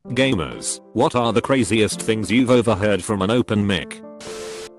Gamers, what are the craziest things you've overheard from an open mic?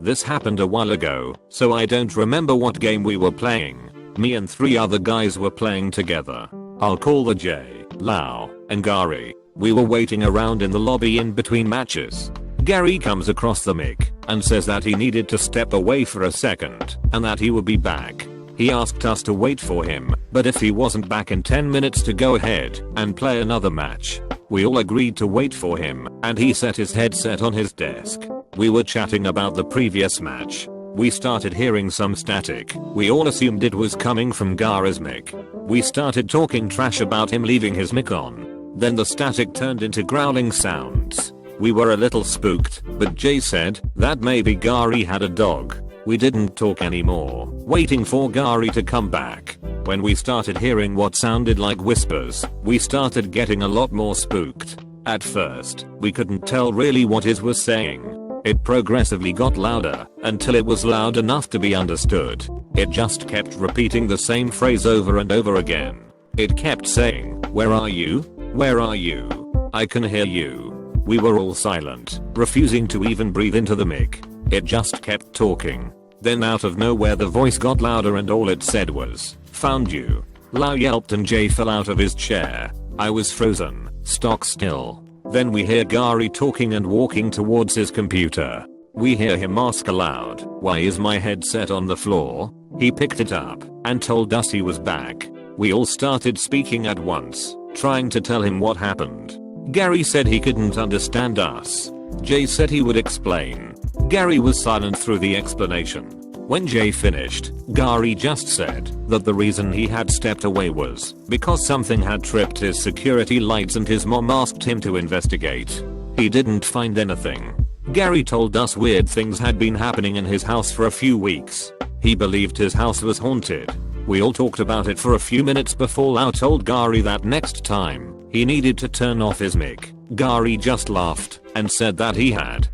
This happened a while ago, so I don't remember what game we were playing. Me and 3 other guys were playing together. I'll call the Jay, Lau, and Gary. We were waiting around in the lobby in between matches. Gary comes across the mic and says that he needed to step away for a second and that he would be back. He asked us to wait for him, but if he wasn't back in 10 minutes to go ahead and play another match. We all agreed to wait for him, and he set his headset on his desk. We were chatting about the previous match. We started hearing some static. We all assumed it was coming from Gary's mic. We started talking trash about him leaving his mic on. Then the static turned into growling sounds. We were a little spooked, but Jay said that maybe Gary had a dog. We didn't talk anymore, waiting for Gary to come back. When we started hearing what sounded like whispers, we started getting a lot more spooked. At first, we couldn't tell really what he was saying. It progressively got louder until it was loud enough to be understood. It just kept repeating the same phrase over and over again. It kept saying, "Where are you? Where are you? I can hear you." We were all silent, refusing to even breathe into the mic. It just kept talking. Then out of nowhere the voice got louder and all it said was, "Found you." Lau yelped and Jay fell out of his chair. I was frozen, stock still. Then we hear Gary talking and walking towards his computer. We hear him ask aloud, "Why is my headset on the floor?" He picked it up and told us he was back. We all started speaking at once, trying to tell him what happened. Gary said he couldn't understand us. Jay said he would explain. Gary was silent through the explanation. When Jay finished, Gary just said that the reason he had stepped away was because something had tripped his security lights and his mom asked him to investigate. He didn't find anything. Gary told us weird things had been happening in his house for a few weeks. He believed his house was haunted. We all talked about it for a few minutes before Lau told Gary that next time he needed to turn off his mic. Gary just laughed and said that he had.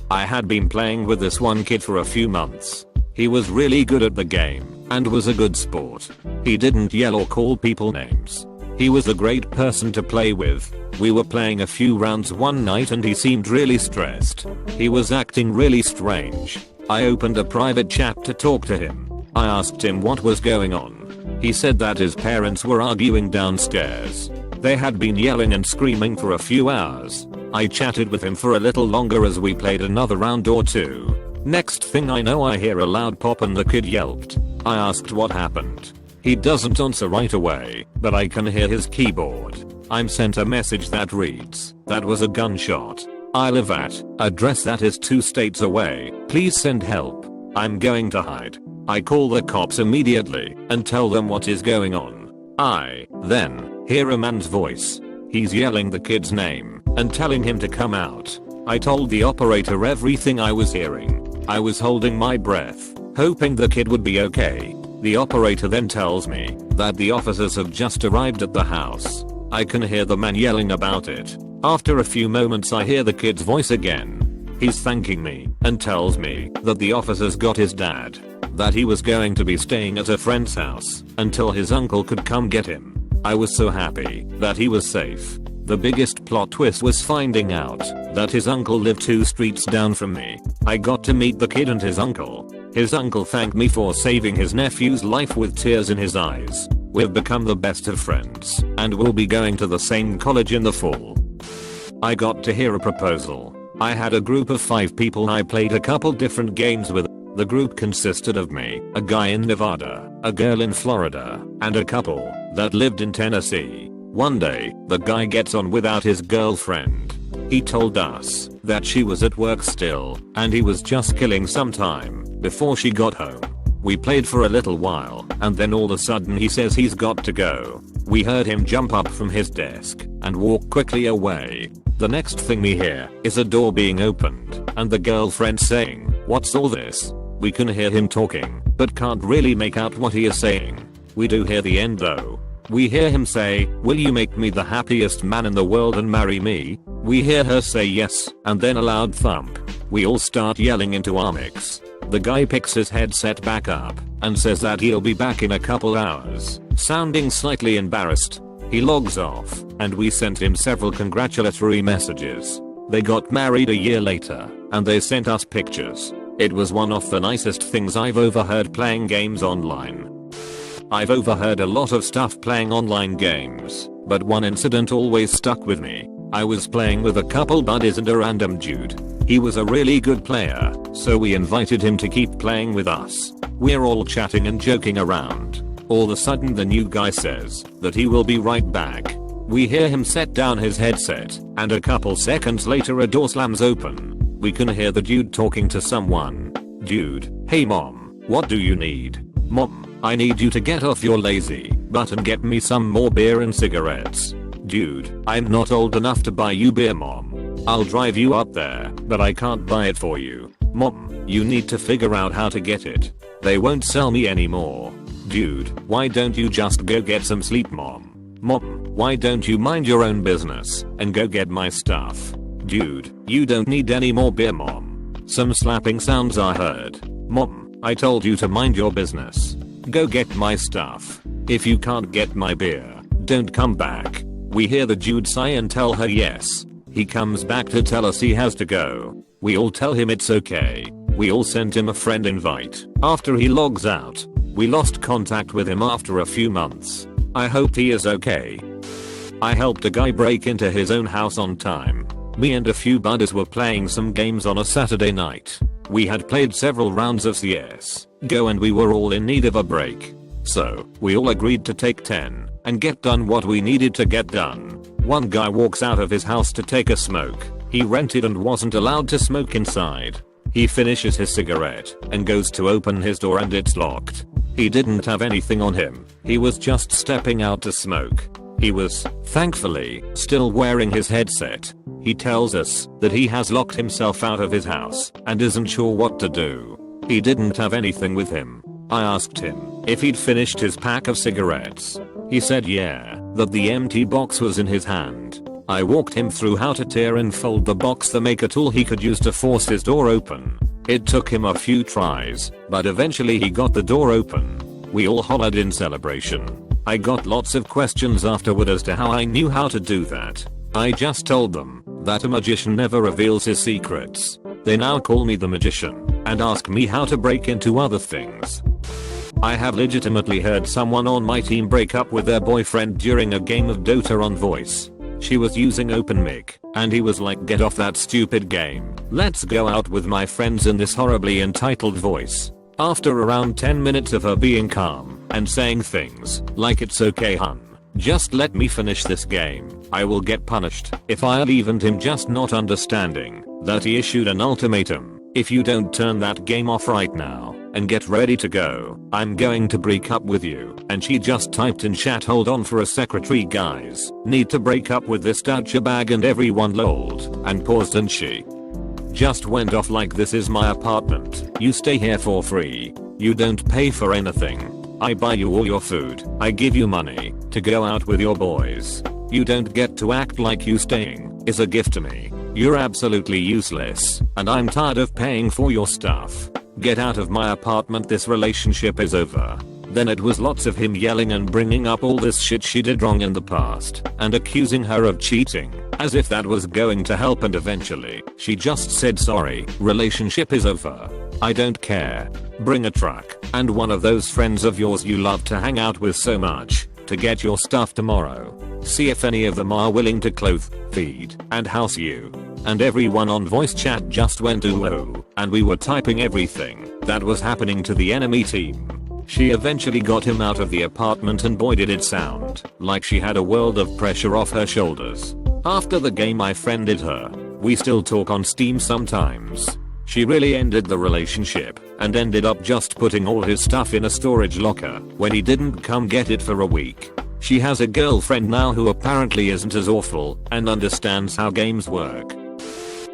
I had been playing with this one kid for a few months. He was really good at the game and was a good sport. He didn't yell or call people names. He was a great person to play with. We were playing a few rounds one night and he seemed really stressed. He was acting really strange. I opened a private chat to talk to him. I asked him what was going on. He said that his parents were arguing downstairs. They had been yelling and screaming for a few hours. I chatted with him for a little longer as we played another round or two. Next thing I know I hear a loud pop and the kid yelped. I asked what happened. He doesn't answer right away, but I can hear his keyboard. I'm sent a message that reads, "That was a gunshot. I live at address that is 2 states away. Please send help. I'm going to hide." I call the cops immediately and tell them what is going on. I then hear a man's voice. He's yelling the kid's name and telling him to come out. I told the operator everything I was hearing. I was holding my breath, hoping the kid would be okay. The operator then tells me that the officers have just arrived at the house. I can hear the man yelling about it. After a few moments I hear the kid's voice again. He's thanking me and tells me that the officers got his dad, that he was going to be staying at a friend's house until his uncle could come get him. I was so happy that he was safe. The biggest plot twist was finding out that his uncle lived 2 streets down from me. I got to meet the kid and his uncle. His uncle thanked me for saving his nephew's life with tears in his eyes. We've become the best of friends and will be going to the same college in the fall. I got to hear a proposal. I had a group of 5 people I played a couple different games with. The group consisted of me, a guy in Nevada, a girl in Florida, and a couple that lived in Tennessee. One day, the guy gets on without his girlfriend. He told us that she was at work still, and he was just killing some time before she got home. We played for a little while, and then all of a sudden he says he's got to go. We heard him jump up from his desk and walk quickly away. The next thing we hear is a door being opened, and the girlfriend saying, "What's all this?" We can hear him talking, but can't really make out what he is saying. We do hear the end though. We hear him say, "Will you make me the happiest man in the world and marry me?" We hear her say yes, and then a loud thump. We all start yelling into our mics. The guy picks his headset back up and says that he'll be back in a couple hours, sounding slightly embarrassed. He logs off and we sent him several congratulatory messages. They got married a year later, and they sent us pictures. It was one of the nicest things I've overheard playing games online. I've overheard a lot of stuff playing online games, but one incident always stuck with me. I was playing with a couple buddies and a random dude. He was a really good player, so we invited him to keep playing with us. We're all chatting and joking around. All of a sudden the new guy says that he will be right back. We hear him set down his headset, and a couple seconds later a door slams open. We can hear the dude talking to someone. Dude, hey mom, what do you need? Mom, I need you to get off your lazy butt and get me some more beer and cigarettes. Dude, I'm not old enough to buy you beer mom. I'll drive you up there, but I can't buy it for you. Mom, you need to figure out how to get it. They won't sell me anymore. Dude, why don't you just go get some sleep mom? Mom, why don't you mind your own business and go get my stuff? Dude, you don't need any more beer mom. Some slapping sounds are heard. Mom, I told you to mind your business. Go get my stuff. If you can't get my beer, don't come back. We hear the dude sigh and tell her yes. He comes back to tell us he has to go. We all tell him it's okay. We all sent him a friend invite. After he logs out, we lost contact with him after a few months. I hope he is okay. I helped a guy break into his own house on time. Me and a few buddies were playing some games on a Saturday night. We had played several rounds of CS:GO and we were all in need of a break. So, we all agreed to take 10 and get done what we needed to get done. One guy walks out of his house to take a smoke. He rented and wasn't allowed to smoke inside. He finishes his cigarette and goes to open his door and it's locked. He didn't have anything on him. He was just stepping out to smoke. He was, thankfully, still wearing his headset. He tells us that he has locked himself out of his house and isn't sure what to do. He didn't have anything with him. I asked him if he'd finished his pack of cigarettes. He said yeah, that the empty box was in his hand. I walked him through how to tear and fold the box to make a tool he could use to force his door open. It took him a few tries, but eventually he got the door open. We all hollered in celebration. I got lots of questions afterward as to how I knew how to do that. I just told them that a magician never reveals his secrets. They now call me the magician and ask me how to break into other things. I have legitimately heard someone on my team break up with their boyfriend during a game of Dota on voice. She was using open mic, and he was like, get off that stupid game. Let's go out with my friends in this horribly entitled voice. After around 10 minutes of her being calm and saying things like it's okay hun, just let me finish this game, I will get punished if I leave, and him just not understanding that he issued an ultimatum. If you don't turn that game off right now and get ready to go, I'm going to break up with you. And she just typed in chat, hold on for a secretary guys, need to break up with this douchebag, and everyone lolled and paused, and she just went off like, this is my apartment, you stay here for free, you don't pay for anything, I buy you all your food, I give you money to go out with your boys, you don't get to act like you staying is a gift to me, you're absolutely useless, and I'm tired of paying for your stuff. Get out of my apartment, this relationship is over. Then it was lots of him yelling and bringing up all this shit she did wrong in the past and accusing her of cheating, as if that was going to help, and eventually she just said sorry, relationship is over. I don't care. Bring a truck and one of those friends of yours you love to hang out with so much to get your stuff tomorrow. See if any of them are willing to clothe, feed, and house you. And everyone on voice chat just went ooh, and we were typing everything that was happening to the enemy team. She eventually got him out of the apartment, and boy did it sound like she had a world of pressure off her shoulders. After the game I friended her. We still talk on Steam sometimes. She really ended the relationship and ended up just putting all his stuff in a storage locker when he didn't come get it for a week. She has a girlfriend now who apparently isn't as awful and understands how games work.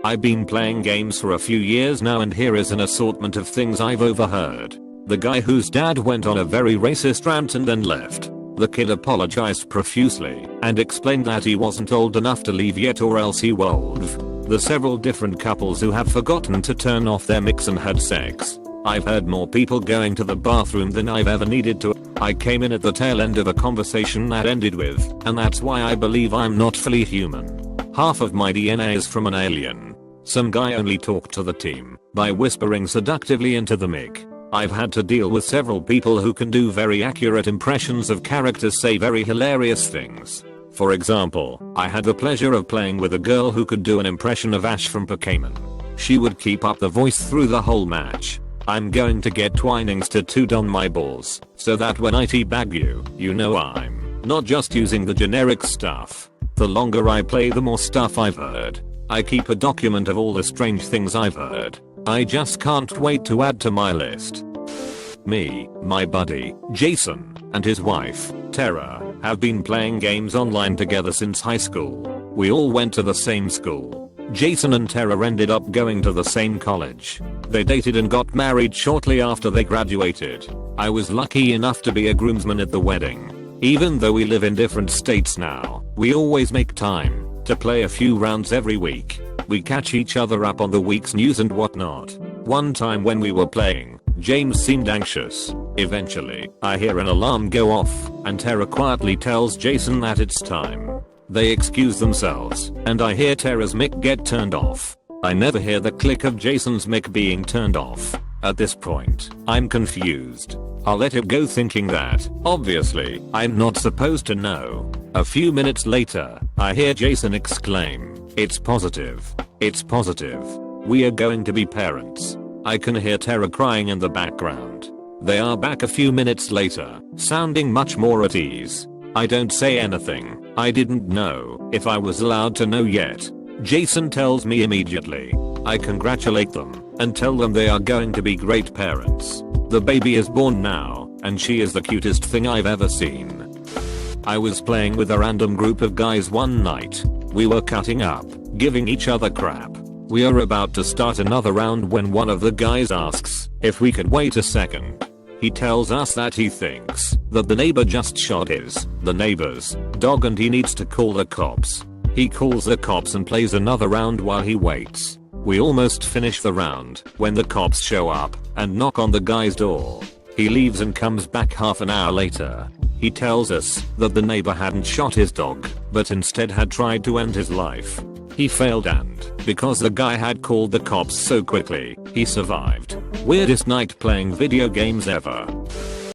I've been playing games for a few years now, and here is an assortment of things I've overheard. The guy whose dad went on a very racist rant and then left. The kid apologized profusely and explained that he wasn't old enough to leave yet or else he would. The several different couples who have forgotten to turn off their mics and had sex. I've heard more people going to the bathroom than I've ever needed to. I came in at the tail end of a conversation that ended with, and that's why I believe I'm not fully human. Half of my DNA is from an alien. Some guy only talked to the team by whispering seductively into the mic. I've had to deal with several people who can do very accurate impressions of characters say very hilarious things. For example, I had the pleasure of playing with a girl who could do an impression of Ash from Pokémon. She would keep up the voice through the whole match. I'm going to get Twinings tattooed on my balls, so that when I teabag you, you know I'm not just using the generic stuff. The longer I play, the more stuff I've heard. I keep a document of all the strange things I've heard. I just can't wait to add to my list. Me, my buddy, Jason, and his wife, Tara, have been playing games online together since high school. We all went to the same school. Jason and Tara ended up going to the same college. They dated and got married shortly after they graduated. I was lucky enough to be a groomsman at the wedding. Even though we live in different states now, we always make time to play a few rounds every week. We catch each other up on the week's news and whatnot. One time when we were playing, James seemed anxious. Eventually, I hear an alarm go off, and Tara quietly tells Jason that it's time. They excuse themselves, and I hear Tara's mic get turned off. I never hear the click of Jason's mic being turned off. At this point, I'm confused. I'll let it go thinking that, obviously, I'm not supposed to know. A few minutes later, I hear Jason exclaim, "It's positive. It's positive. We are going to be parents." I can hear Tara crying in the background. They are back a few minutes later, sounding much more at ease. I don't say anything. I didn't know if I was allowed to know yet. Jason tells me immediately. I congratulate them and tell them they are going to be great parents. The baby is born now, and she is the cutest thing I've ever seen. I was playing with a random group of guys one night. We were cutting up, giving each other crap. We are about to start another round when one of the guys asks if we could wait a second. He tells us that he thinks that the neighbor just shot the neighbor's dog and he needs to call the cops. He calls the cops and plays another round while he waits. We almost finish the round when the cops show up and knock on the guy's door. He leaves and comes back half an hour later. He tells us that the neighbor hadn't shot his dog, but instead had tried to end his life. He failed, and because the guy had called the cops so quickly, he survived. Weirdest night playing video games ever.